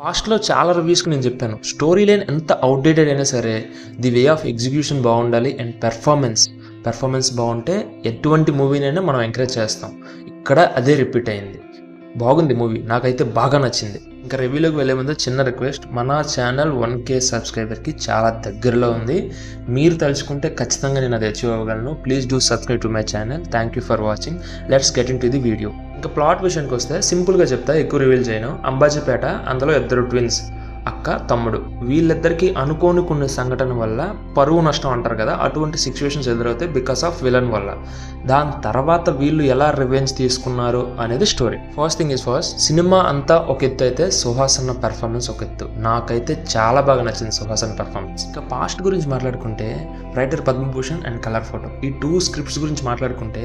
పాస్ట్‌లో చాలా రివ్యూస్‌కి నేను చెప్పాను. స్టోరీ లైన్ ఎంత ఔట్‌డేటెడ్ అయినా సరే, ది వే ఆఫ్ ఎగ్జిక్యూషన్ బాగుండాలి అండ్ పెర్ఫార్మెన్స్ బాగుంటే ఎటువంటి మూవీనైనా మనం ఎంకరేజ్ చేస్తాం. ఇక్కడ అదే రిపీట్ అయింది. బాగుంది మూవీ. నాకైతే బాగా నచ్చింది. ఇంకా రివ్యూలోకి వెళ్ళే ముందు చిన్న రిక్వెస్ట్, మన ఛానల్ 1K సబ్స్క్రైబర్కి చాలా దగ్గరలో ఉంది. మీరు తలుచుకుంటే ఖచ్చితంగా నేను అది అచీవ్ అవ్వగలను. Please do subscribe to my channel. Thank you for watching. Let's get into the video. ఇంకా ప్లాట్ విషయానికి వస్తే సింపుల్గా చెప్తా, ఎక్కువ రివీల్ చేయను. అంబాజీపేట, అందులో ఇద్దరు ట్విన్స్, అక్క తమ్ముడు. వీళ్ళిద్దరికీ అనుకోని కొన్ని సంఘటన వల్ల పరువు నష్టం అంటారు కదా, అటువంటి సిచ్యువేషన్స్ ఎదురవుతాయి బికాస్ ఆఫ్ విలన్ వల్ల. దాని తర్వాత వీళ్ళు ఎలా రివెంజ్ తీసుకున్నారు అనేది story. First thing is first, cinema అంతా ఒక ఎత్తు అయితే సుహాసన్న పెర్ఫార్మెన్స్ ఒక ఎత్తు. నాకైతే చాలా బాగా నచ్చింది సుహాసన్న పెర్ఫార్మెన్స్. ఇంకా పాస్ట్ గురించి మాట్లాడుకుంటే writer Padma Bhushan and colour photo, ఈ 2 స్క్రిప్ట్స్ గురించి మాట్లాడుకుంటే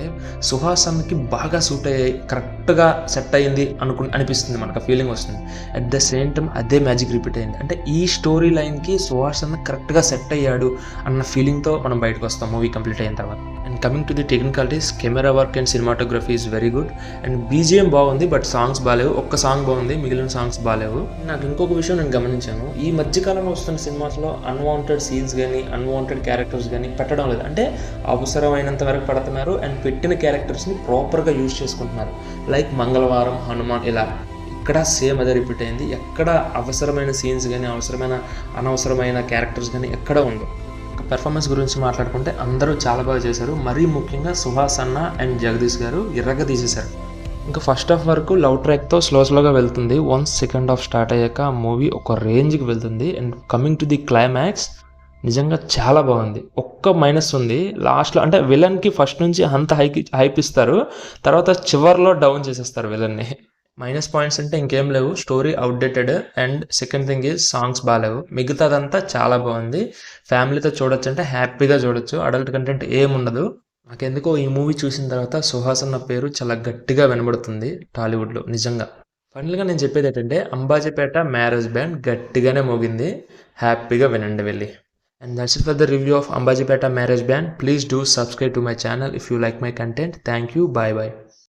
సుహాసన్కి బాగా సూట్ అయ్యాయి, కరెక్ట్గా సెట్ అయ్యింది అనిపిస్తుంది, మనకు ఫీలింగ్ వస్తుంది. అట్ ద సేమ్ టైం అదే మ్యాజిక్ రిపీట్ అయింది. అంటే ఈ స్టోరీ లైన్కి సుహాసన్ కరెక్ట్గా సెట్ అయ్యాడు అన్న ఫీలింగ్తో మనం బయటకు వస్తాం మూవీ కంప్లీట్ అయిన తర్వాత. And coming to the technicalities, camera work and cinematography is very good. And BGM బాగుంది, బట్ సాంగ్స్ బాగాలేవు. ఒక్క సాంగ్ బాగుంది, మిగిలిన సాంగ్స్ బాగాలేవు. నాకు ఇంకొక విషయం నేను గమనించాను, ఈ మధ్యకాలంలో వస్తున్న సినిమాస్లో అన్వాంటెడ్ సీన్స్ కానీ అన్వాంటెడ్ క్యారెక్టర్స్ కానీ పెట్టడం లేదు. అంటే అవసరమైనంత వరకు పడుతున్నారు అండ్ పెట్టిన క్యారెక్టర్స్ని ప్రాపర్గా యూజ్ చేసుకుంటున్నారు. లైక్ మంగళవారం, హనుమాన్, ఇలా. ఇక్కడ సేమ్ అదే రిపీట్ అయింది. ఎక్కడ అవసరమైన సీన్స్ కానీ అనవసరమైన క్యారెక్టర్స్ కానీ ఎక్కడ ఉండవు. పెర్ఫార్మెన్స్ గురించి మాట్లాడుకుంటే అందరూ చాలా బాగా చేశారు. మరీ ముఖ్యంగా సుహాసన్న అండ్ జగదీష్ గారు ఇర్రగా తీసేశారు. ఇంకా ఫస్ట్ హాఫ్ వరకు లవ్ ట్రాక్తో స్లోగా వెళ్తుంది. వన్స్ సెకండ్ హాఫ్ స్టార్ట్ అయ్యాక మూవీ ఒక రేంజ్కి వెళ్తుంది. And coming to the climax నిజంగా చాలా బాగుంది. ఒక్క మైనస్ ఉంది లాస్ట్లో, అంటే విలన్కి ఫస్ట్ నుంచి అంత హైప్ ఇస్తారు, తర్వాత చివర్లో డౌన్ చేసేస్తారు విలన్ని. మైనస్ పాయింట్స్ అంటే ఇంకేం లేవు, story outdated and second thing is songs బాగాలేవు. మిగతాదంతా చాలా బాగుంది. ఫ్యామిలీతో చూడొచ్చు, అంటే హ్యాపీగా చూడొచ్చు. అడల్ట్ కంటెంట్ ఏముండదు. నాకెందుకో ఈ మూవీ చూసిన తర్వాత సుహాసన్న పేరు చాలా గట్టిగా వినబడుతుంది టాలీవుడ్లో నిజంగా. ఫైనల్గా నేను చెప్పేది ఏంటంటే, అంబాజీపేట మ్యారేజ్ బ్యాండ్ గట్టిగానే మోగింది. హ్యాపీగా వినండి వెళ్ళి. And that's it for the review of Ambajipeta Marriage Band. Please do subscribe to my channel if you like my content. Thank you. Bye bye.